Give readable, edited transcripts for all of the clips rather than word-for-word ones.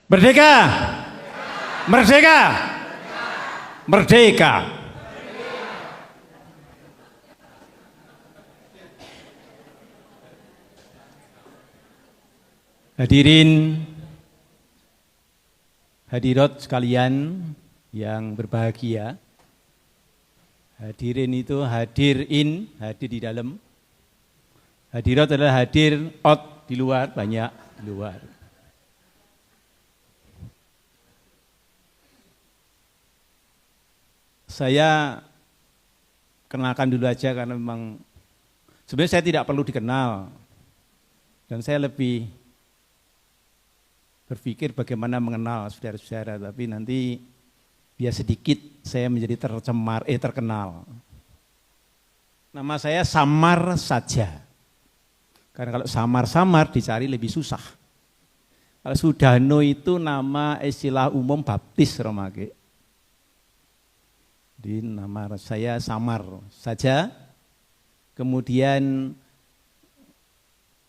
Merdeka! Merdeka! Merdeka! Hadirin, hadirat sekalian yang berbahagia. Hadirin itu hadir di dalam. Hadirat adalah hadir out di luar, banyak di luar. Saya kenalkan dulu aja karena memang sebenarnya saya tidak perlu dikenal. Dan saya lebih berpikir bagaimana mengenal saudara-saudara, tapi nanti biar sedikit saya menjadi terkenal. Nama saya Samar saja. Karena kalau samar-samar dicari lebih susah. Kalau Sudano itu nama istilah umum baptis Romake. Jadi nama saya Samar saja. Kemudian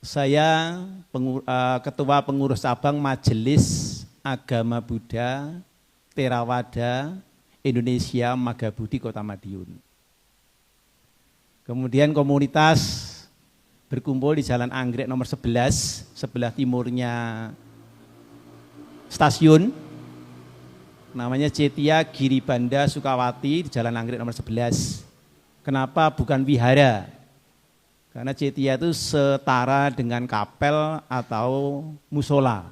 saya ketua pengurus cabang Majelis Agama Buddha Theravada Indonesia Magabudi Kota Madiun. Kemudian komunitas berkumpul di Jalan Anggrek nomor 11, sebelah timurnya stasiun. Namanya Cetia Giribanda Sukawati di Jalan Anggrek nomor 11. Kenapa bukan wihara? Karena Cetia itu setara dengan kapel atau musola.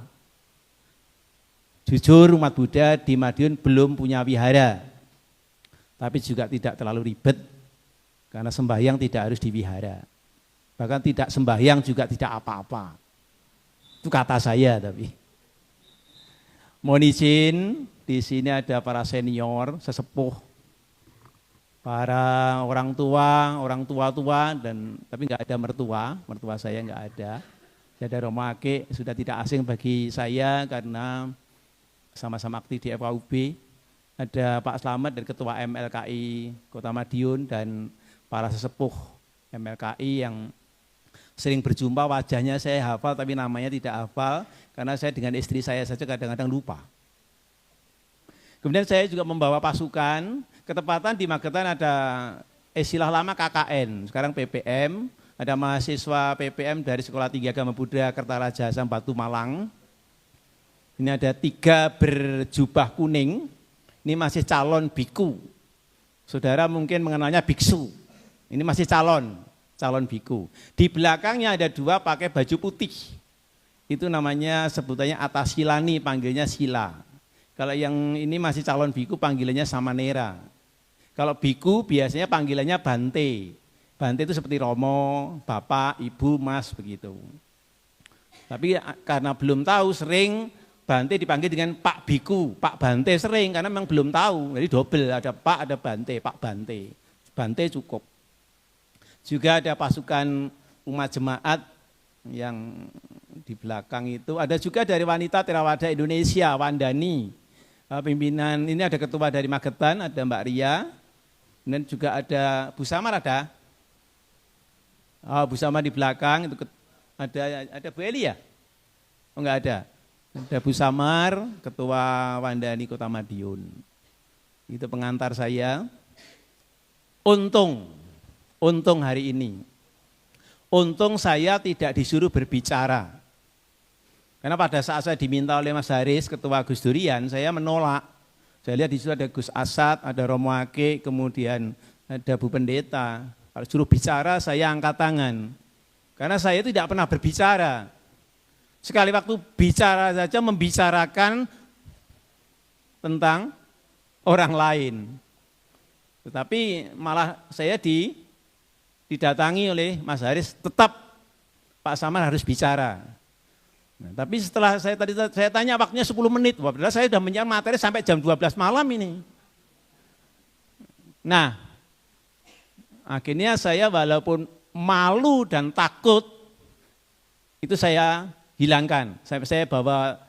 Jujur umat Buddha di Madiun belum punya wihara. Tapi juga tidak terlalu ribet. Karena sembahyang tidak harus di wihara. Bahkan tidak sembahyang juga tidak apa-apa. Itu kata saya tapi. Mohon izin, di sini ada para senior, sesepuh, para orang tua dan tapi nggak ada mertua saya nggak ada. Saya Romo Ake sudah tidak asing bagi saya karena sama-sama aktif di FKUB. Ada Pak Slamet dari Ketua MLKI Kota Madiun dan para sesepuh MLKI yang sering berjumpa, wajahnya saya hafal tapi namanya tidak hafal karena saya dengan istri saya saja kadang-kadang lupa. Kemudian saya juga membawa pasukan, ketepatan di Magetan ada istilah lama KKN, sekarang PPM, ada mahasiswa PPM dari Sekolah Tinggi Agama Buddha Kertarajasa Batu Malang. Ini ada 3 berjubah kuning, ini masih calon biku. Saudara mungkin mengenalnya biksu, ini masih calon biku. Di belakangnya ada 2 pakai baju putih, itu namanya sebutannya Atasilani, panggilnya Sila. Kalau yang ini masih calon biku panggilannya Samanera. Kalau biku biasanya panggilannya Bante. Bante itu seperti Romo, Bapak, Ibu, Mas, begitu. Tapi karena belum tahu sering Bante dipanggil dengan Pak Biku, Pak Bante sering karena memang belum tahu. Jadi double, ada Pak, ada Bante, Pak Bante. Bante cukup. Juga ada pasukan umat jemaat yang di belakang itu. Ada juga dari wanita Theravada Indonesia, Wandani. Pimpinan ini ada ketua dari Magetan, ada Mbak Ria, dan juga ada Bu Samar ada. Bu Samar di belakang itu ada Bu Eli ya? Oh enggak ada. Ada Bu Samar, ketua Wandani Kota Madiun. Itu pengantar saya. Untung hari ini. Untung saya tidak disuruh berbicara. Karena pada saat saya diminta oleh Mas Haris, Ketua Gus Durian, saya menolak. Saya lihat di situ ada Gus Asad, ada Romo Ake, kemudian ada Bu Pendeta. Kalau suruh bicara, saya angkat tangan. Karena saya itu tidak pernah berbicara. Sekali waktu bicara saja membicarakan tentang orang lain. Tetapi malah saya didatangi oleh Mas Haris, tetap Pak Samar harus bicara. Nah, tapi setelah saya tanya waktunya 10 menit, padahal saya sudah menyiapkan materi sampai jam 12 malam ini. Nah, akhirnya saya walaupun malu dan takut, itu saya hilangkan. Saya bawa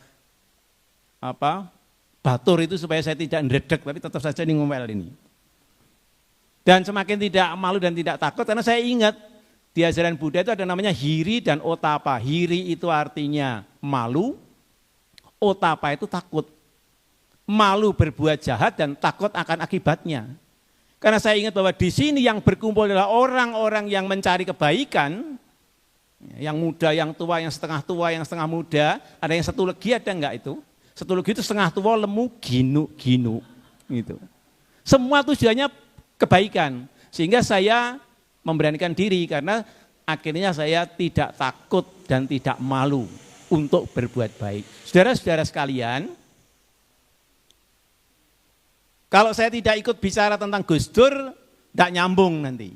batur itu supaya saya tidak ngeredek, tapi tetap saja ini ngomel ini. Dan semakin tidak malu dan tidak takut, karena saya ingat, di ajaran Buddha itu ada namanya hiri dan otapa. Hiri itu artinya malu, Otapa itu takut. Malu berbuat jahat dan takut akan akibatnya. Karena saya ingat bahwa di sini yang berkumpul adalah orang-orang yang mencari kebaikan, yang muda, yang tua, yang setengah muda, ada yang satu legi, ada enggak itu? Satu legi itu setengah tua, lemu, ginu, gitu. Semua tujuannya kebaikan, sehingga saya memberanikan diri karena akhirnya saya tidak takut dan tidak malu untuk berbuat baik. Saudara-saudara sekalian, kalau saya tidak ikut bicara tentang Gus Dur, tidak nyambung nanti.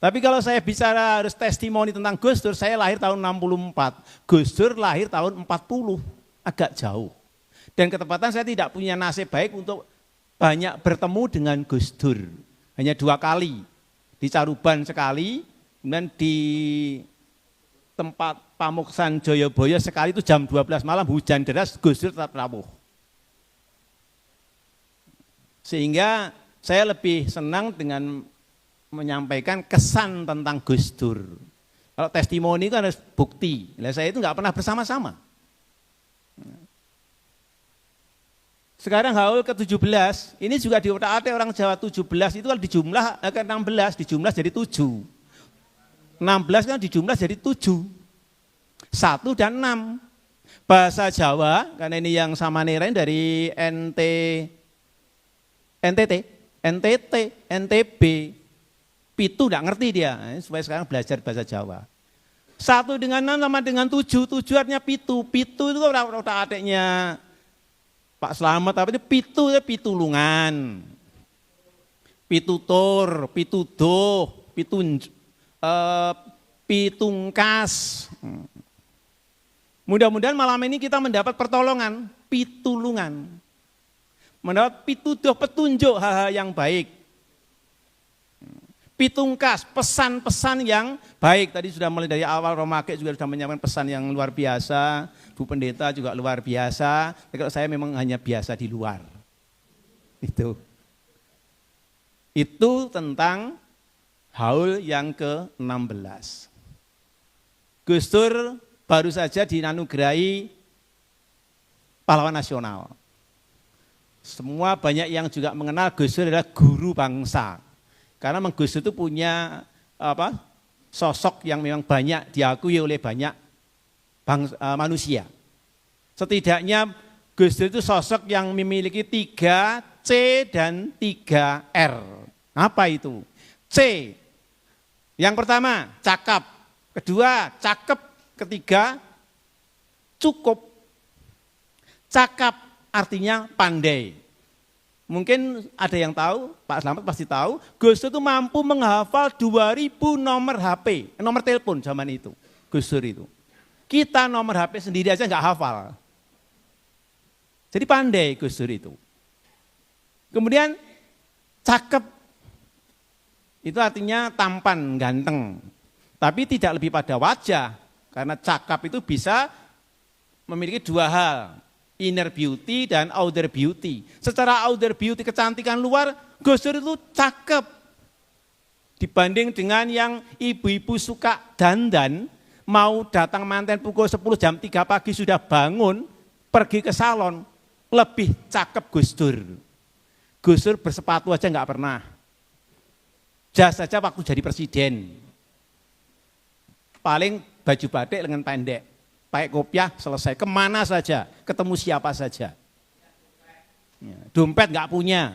Tapi kalau saya bicara harus testimoni tentang Gus Dur, saya lahir tahun 64, Gus Dur lahir tahun 40, agak jauh. Dan ketepatan saya tidak punya nasib baik untuk banyak bertemu dengan Gus Dur. Hanya 2 kali, di Caruban sekali, kemudian di tempat Pamuksan Joyoboyo sekali itu jam 12 malam, hujan deras, Gus Dur tetap rawuh. Sehingga saya lebih senang dengan menyampaikan kesan tentang Gus Dur. Kalau testimoni itu harus bukti. Nah, saya itu nggak pernah bersama-sama. Sekarang haul ke-17, ini juga diotak-atik orang Jawa 17 itu kalau dijumlah ke 16, dijumlah jadi 7. 16 kan dijumlah jadi 7. 1 dan 6. Bahasa Jawa, karena ini yang sama nerain dari NTT, NTB, Pitu enggak ngerti dia, supaya sekarang belajar bahasa Jawa. 1 dengan 6 sama dengan 7, 7 artinya Pitu. Pitu itu otak adiknya Pak Slamet, tapi itu Pitu, pitulungan. Pitutur, pituduh, pitungkas. Mudah-mudahan malam ini kita mendapat pertolongan, pitulungan. Mendapat pituduh, petunjuk hal-hal yang baik. Pitungkas, pesan-pesan yang baik. Tadi sudah mulai dari awal Romake juga sudah menyampaikan pesan yang luar biasa. Bu Pendeta juga luar biasa. Tapi kalau saya memang hanya biasa di luar. Itu tentang haul yang ke-16. Gus Dur baru saja dinanugerahi pahlawan nasional. Semua banyak yang juga mengenal Gus Dur adalah guru bangsa. Karena Gus Dur itu punya sosok yang memang banyak diakui oleh banyak manusia. Setidaknya Gus Dur itu sosok yang memiliki 3 C dan 3 R. Apa itu? C, yang pertama cakap, kedua cakep, ketiga cukup. Cakap artinya pandai. Mungkin ada yang tahu, Pak Slamet pasti tahu, Gus Dur itu mampu menghafal 2000 nomor HP, nomor telepon zaman itu, Gus Dur itu. Kita nomor HP sendiri aja nggak hafal. Jadi pandai Gus Dur itu. Kemudian cakep, itu artinya tampan, ganteng. Tapi tidak lebih pada wajah, karena cakep itu bisa memiliki 2 hal. Inner beauty dan outer beauty. Secara outer beauty, kecantikan luar, Gus Dur itu cakep. Dibanding dengan yang ibu-ibu suka dandan, mau datang manten pukul 10 jam 3 pagi sudah bangun, pergi ke salon, lebih cakep Gus Dur. Gus Dur bersepatu aja enggak pernah. Jas saja waktu jadi presiden. Paling baju batik lengan pendek. Pakai kopiah selesai, kemana saja, ketemu siapa saja. Dompet nggak punya,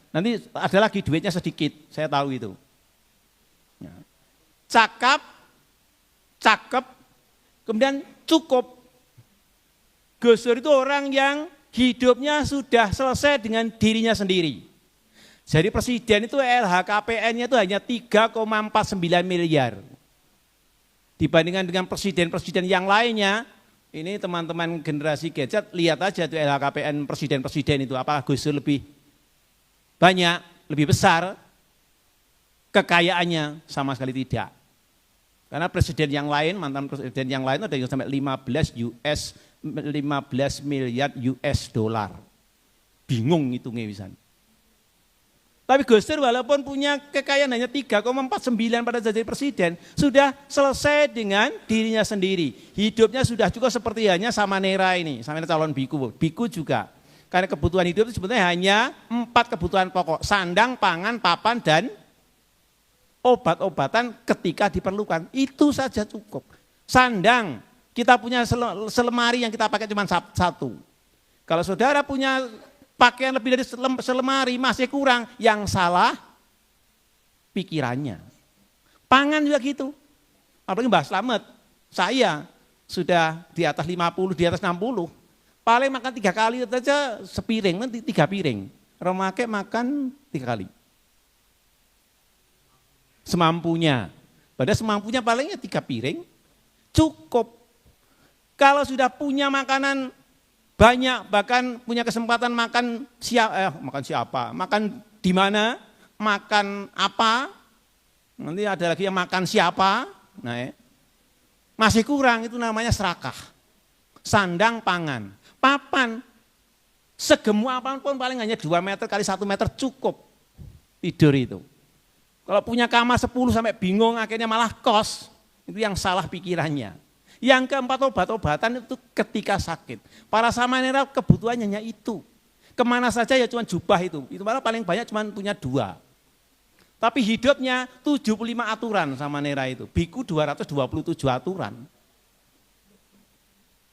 nanti ada lagi duitnya sedikit, saya tahu itu. Cakep, kemudian cukup. Gus Dur itu orang yang hidupnya sudah selesai dengan dirinya sendiri. Jadi presiden itu LHKPN-nya itu hanya 3,49 miliar. Dibandingkan dengan presiden-presiden yang lainnya, ini teman-teman generasi gadget, lihat aja tuh LHKPN presiden-presiden itu, apakah Gus Dur lebih banyak, lebih besar kekayaannya? Sama sekali tidak. Karena presiden yang lain, mantan presiden yang lain ada yang sampai 15 miliar US dollar. Bingung itu ngewisan. Tapi Gus Dur walaupun punya kekayaan hanya 3,49 pada jadi presiden, sudah selesai dengan dirinya sendiri. Hidupnya sudah cukup seperti hanya Samanera ini, Samanera calon biku. Biku juga. Karena kebutuhan hidup itu sebetulnya hanya 4 kebutuhan pokok. Sandang, pangan, papan, dan obat-obatan ketika diperlukan. Itu saja cukup. Sandang, kita punya selemari yang kita pakai cuma 1. Kalau saudara punya pakaian lebih dari selemari masih kurang, yang salah pikirannya. Pangan juga gitu. Apalagi Mbah Slamet, saya sudah di atas 50, di atas 60. Paling makan 3 kali saja sepiring, nanti 3 piring. Romake makan 3 kali. Semampunya. Padahal semampunya palingnya 3 piring, cukup. Kalau sudah punya makanan banyak, bahkan punya kesempatan makan siapa, makan di mana, makan apa, nanti ada lagi yang makan siapa, nah, masih kurang, itu namanya serakah. Sandang pangan, papan, segemuk apapun paling hanya 2 meter kali 1 meter cukup tidur itu. Kalau punya kamar 10 sampai bingung akhirnya malah kos, itu yang salah pikirannya. Yang keempat obat-obatan itu ketika sakit. Para Samanera kebutuhannya hanya itu. Kemana saja ya cuma jubah itu malah paling banyak cuma punya 2. Tapi hidupnya 75 aturan Samanera itu, biku 227 aturan.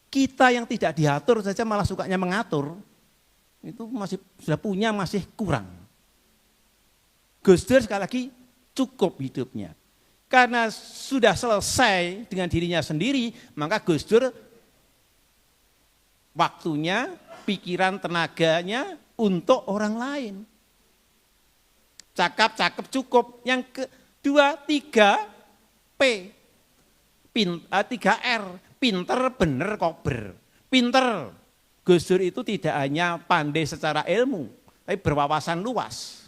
Kita yang tidak diatur saja malah sukanya mengatur, itu masih sudah punya masih kurang. Gus Dur sekali lagi cukup hidupnya. Karena sudah selesai dengan dirinya sendiri, maka Gus Dur waktunya, pikiran, tenaganya untuk orang lain. Cakap-cakap cukup. Yang kedua, 3P, 3R, pinter, bener, kober. Pinter, Gus Dur itu tidak hanya pandai secara ilmu, tapi berwawasan luas.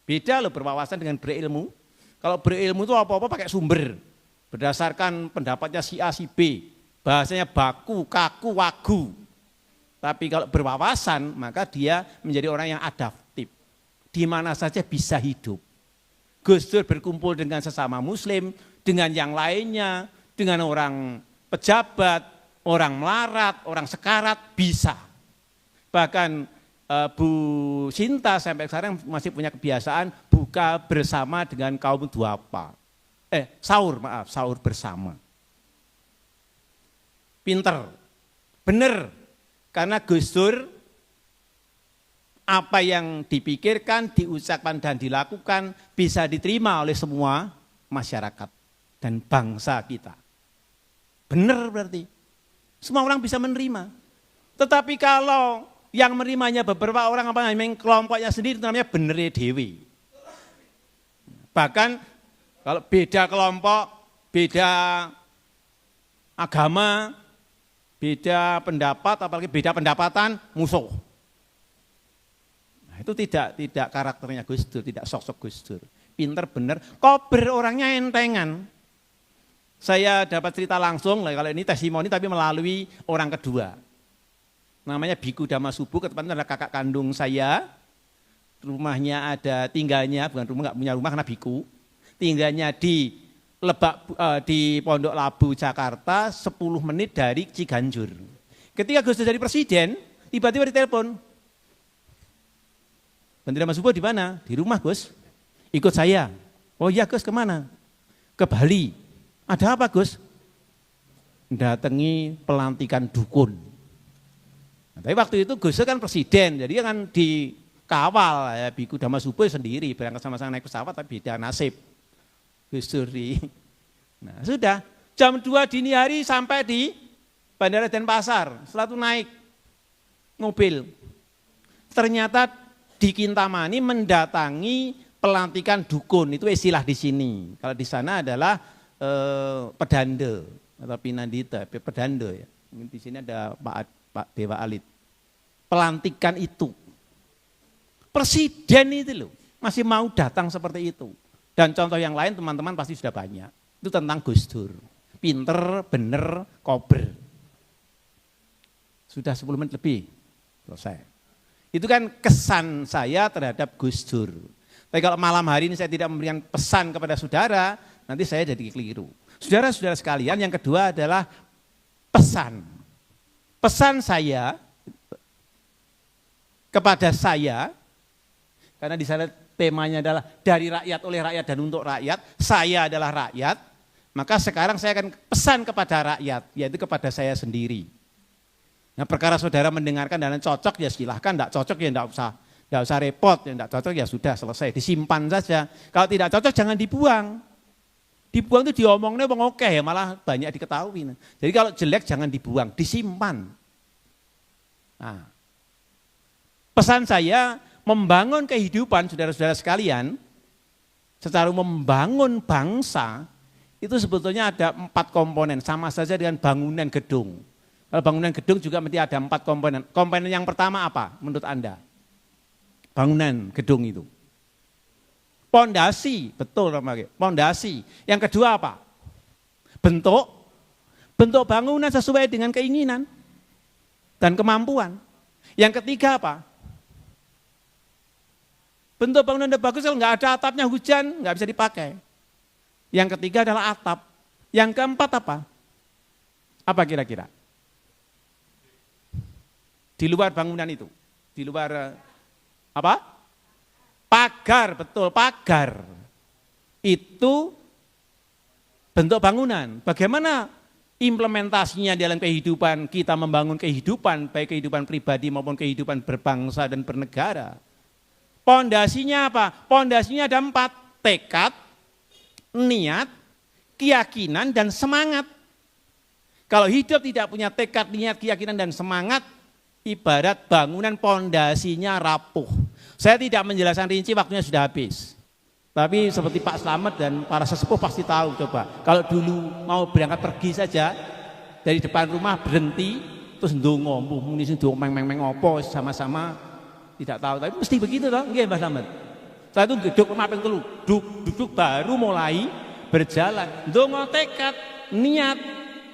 Beda loh berwawasan dengan berilmu. Kalau berilmu itu apa-apa pakai sumber, berdasarkan pendapatnya si A, si B, bahasanya baku, kaku, wagu. Tapi kalau berwawasan, maka dia menjadi orang yang adaptif, di mana saja bisa hidup. Gus Dur berkumpul dengan sesama muslim, dengan yang lainnya, dengan orang pejabat, orang melarat, orang sekarat, bisa. Bahkan Bu Sinta sampai sekarang masih punya kebiasaan buka bersama dengan kaum duafa. Sahur bersama. Pinter, bener, karena Gus Dur apa yang dipikirkan, diucapkan dan dilakukan bisa diterima oleh semua masyarakat dan bangsa kita. Bener berarti, semua orang bisa menerima. Tetapi kalau yang menerimanya beberapa orang apa namanya kelompoknya sendiri, namanya bener dewi. Bahkan kalau beda kelompok, beda agama, beda pendapat, apalagi beda pendapatan, musuh. Nah, itu tidak karakternya Gus Dur, tidak sosok Gus Dur. Pinter bener, kober orangnya entengan. Saya dapat cerita langsung, kalau ini testimoni tapi melalui orang kedua. Namanya Biku Damasubu, ketepatan adalah kakak kandung saya. Rumahnya ada, tinggalnya, bukan rumah, nggak punya rumah karena biku. Tinggalnya di di Pondok Labu, Jakarta, 10 menit dari Ciganjur. Ketika Gus Dur jadi presiden, tiba-tiba ditelepon. Bendera Damasubu di mana? Di rumah Gus. Ikut saya. Oh iya Gus, kemana? Ke Bali. Ada apa Gus? Datangi pelantikan dukun. Nah, tapi waktu itu Gus Dur kan presiden, jadi kan dikawal ya, Biku Damasubu sendiri, berangkat sama-sama naik pesawat tapi beda nasib. Gus Dur nah sudah, jam 2 dini hari sampai di Bandara Denpasar, setelah itu naik mobil. Ternyata di Kintamani mendatangi pelantikan dukun, itu istilah di sini. Kalau di sana adalah pedande atau pinandita, pedande ya. Di sini ada Pak Dewa Alit. Pelantikan itu. Presiden itu loh, masih mau datang seperti itu. Dan contoh yang lain teman-teman pasti sudah banyak. Itu tentang Gus Dur. Pinter, bener, kober. Sudah 10 menit lebih, selesai. Itu kan kesan saya terhadap Gus Dur. Tapi kalau malam hari ini saya tidak memberikan pesan kepada saudara, nanti saya jadi keliru. Saudara-saudara sekalian, yang kedua adalah pesan. Pesan saya kepada saya, karena di sana temanya adalah dari rakyat, oleh rakyat, dan untuk rakyat, saya adalah rakyat, maka sekarang saya akan pesan kepada rakyat, yaitu kepada saya sendiri. Nah, perkara saudara mendengarkan dan cocok ya silahkan, tidak cocok ya tidak usah repot, ya tidak cocok ya sudah selesai, disimpan saja. Kalau tidak cocok jangan dibuang. Dibuang itu diomongnya wong oke ya, malah banyak diketahui. Jadi kalau jelek jangan dibuang, disimpan. Nah, pesan saya membangun kehidupan saudara-saudara sekalian, secara membangun bangsa, itu sebetulnya ada 4 komponen, sama saja dengan bangunan gedung. Kalau bangunan gedung juga mesti ada 4 komponen. Komponen yang pertama apa menurut Anda? Bangunan gedung itu. Pondasi, betul namanya, pondasi. Yang kedua apa? Bentuk bangunan sesuai dengan keinginan dan kemampuan. Yang ketiga apa? Bentuk bangunan yang bagus, kalau nggak ada atapnya hujan, nggak bisa dipakai. Yang ketiga adalah atap. Yang keempat apa? Apa kira-kira? Di luar bangunan itu, di luar apa? Pagar, betul, pagar. Itu bentuk bangunan. Bagaimana implementasinya dalam kehidupan kita membangun kehidupan, baik kehidupan pribadi maupun kehidupan berbangsa dan bernegara. Pondasinya apa? Pondasinya ada 4, tekad, niat, keyakinan, dan semangat. Kalau hidup tidak punya tekad, niat, keyakinan, dan semangat, ibarat bangunan pondasinya rapuh. Saya tidak menjelaskan rinci, waktunya sudah habis. Tapi seperti Pak Slamet dan para sesepuh pasti tahu, coba. Kalau dulu mau berangkat pergi saja, dari depan rumah berhenti, terus ndonga, muni sing meng opo sama-sama tidak tahu. Tapi mesti begitu toh, nggih Mbah Slamet. Setelah itu geduk rumah ping 3, duduk baru mulai berjalan. Ndonga tekad, niat,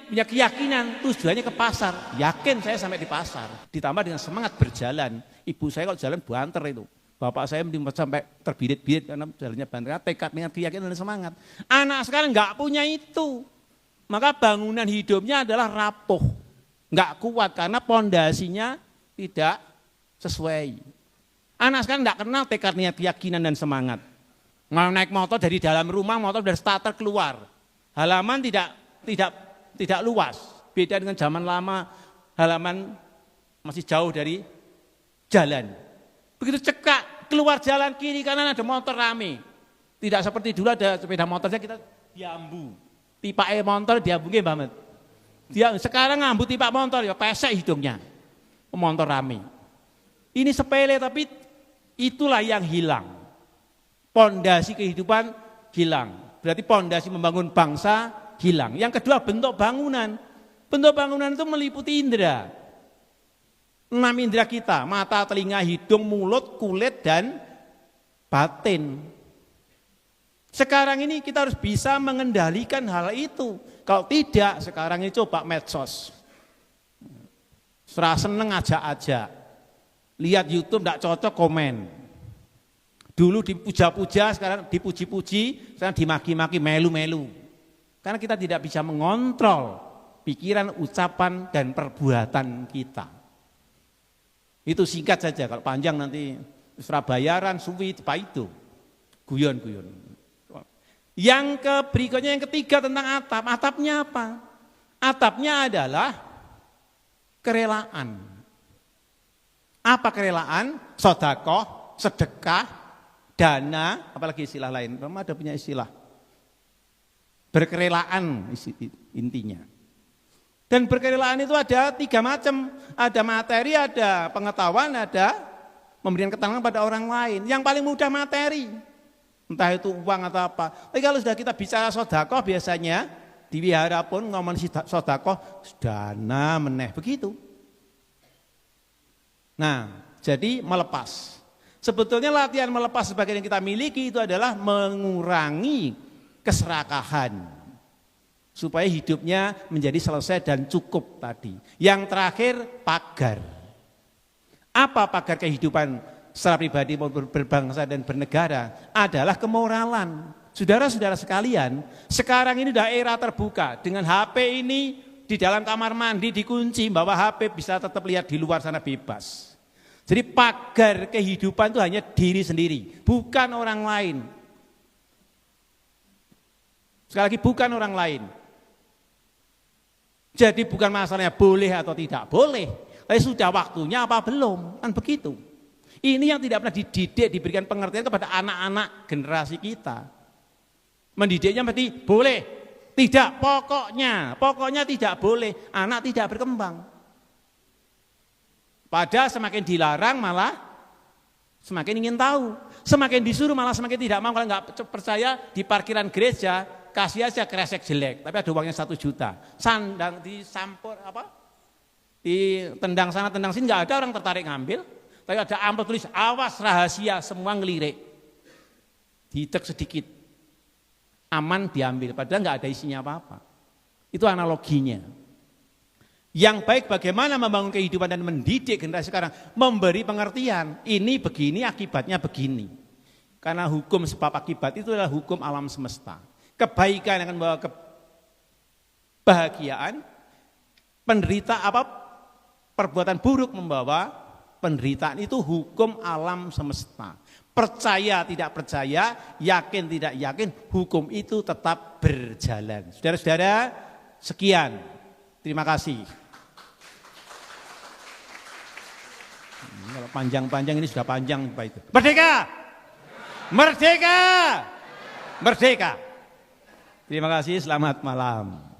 punya keyakinan, tujuannya ke pasar. Yakin saya sampai di pasar. Ditambah dengan semangat berjalan. Ibu saya kalau jalan banter itu. Bapak saya sampai terbirit-birit karena jalannya banter. Tekad, niat, keyakinan, dan semangat. Anak sekarang nggak punya itu. Maka bangunan hidupnya adalah rapuh. Nggak kuat karena pondasinya tidak sesuai. Anak sekarang nggak kenal tekad, niat, keyakinan, dan semangat. Mau naik motor dari dalam rumah, motor dari starter keluar. Halaman tidak luas. Beda dengan zaman lama, halaman masih jauh dari jalan. Begitu cekak, keluar jalan kiri kanan ada motor rame. Tidak seperti dulu ada sepeda motornya kita diambu. Tipake motor diambu nggih Mbak Met. Dia sekarang ngambu tipak motor ya pesek hidungnya. Motor rame. Ini sepele tapi itulah yang hilang. Pondasi kehidupan hilang. Berarti pondasi membangun bangsa hilang. Yang kedua bentuk bangunan. Bentuk bangunan itu meliputi indera. 6 indera kita, mata, telinga, hidung, mulut, kulit, dan batin. Sekarang ini kita harus bisa mengendalikan hal itu. Kalau tidak, sekarang ini coba medsos. Serah seneng ajak-ajak. Lihat YouTube tidak cocok, komen. Dulu dipuja-puja, sekarang dipuji-puji, sekarang dimaki-maki, melu-melu. Karena kita tidak bisa mengontrol pikiran, ucapan, dan perbuatan kita. Itu singkat saja, kalau panjang nanti Surabayaran, suwi, apa itu. Guyon-guyon. Yang berikutnya yang ketiga tentang atap. Atapnya apa? Atapnya adalah kerelaan. Apa kerelaan? Sedekah, sedekah, dana, apalagi istilah lain. Kamu ada punya istilah. Berkerelaan intinya. Dan berkerelaan itu ada 3 macam. Ada materi, ada pengetahuan, ada memberikan keterangan pada orang lain. Yang paling mudah materi. Entah itu uang atau apa. Tapi kalau sudah kita bicara sedekah biasanya di wihara pun ngomong sedekah dana meneh begitu. Nah, jadi melepas. Sebetulnya latihan melepas sebagai yang kita miliki itu adalah mengurangi keserakahan. Supaya hidupnya menjadi selesai dan cukup tadi. Yang terakhir pagar. Apa pagar kehidupan secara pribadi maupun berbangsa dan bernegara adalah kemoralan. Saudara-saudara sekalian, sekarang ini udah era terbuka. Dengan HP ini di dalam kamar mandi dikunci, bahwa HP bisa tetap lihat di luar sana bebas. Jadi pagar kehidupan itu hanya diri sendiri, bukan orang lain. Sekali lagi, bukan orang lain. Jadi bukan masalahnya boleh atau tidak boleh, tapi sudah waktunya apa belum, kan begitu. Ini yang tidak pernah dididik, diberikan pengertian kepada anak-anak generasi kita. Mendidiknya berarti boleh, tidak, pokoknya tidak boleh, anak tidak berkembang. Padahal semakin dilarang malah semakin ingin tahu, semakin disuruh malah semakin tidak mau. Kalau nggak percaya, di parkiran gereja kasih aja kresek jelek, tapi ada uangnya 1 juta. Sandang disampur ditendang sana tendang sini, nggak ada orang tertarik ngambil. Tapi ada amplop tulis awas rahasia, semua ngelirik. Ditek sedikit, aman diambil. Padahal nggak ada isinya apa-apa. Itu analoginya. Yang baik bagaimana membangun kehidupan dan mendidik generasi sekarang, memberi pengertian. Ini begini, akibatnya begini. Karena hukum sebab akibat itu adalah hukum alam semesta. Kebaikan akan membawa kebahagiaan, perbuatan buruk membawa penderitaan. Itu hukum alam semesta. Percaya tidak percaya, yakin tidak yakin, hukum itu tetap berjalan. Saudara-saudara, sekian. Terima kasih. Kalau panjang-panjang ini sudah panjang Pak itu. Merdeka! Merdeka! Merdeka! Terima kasih, selamat malam.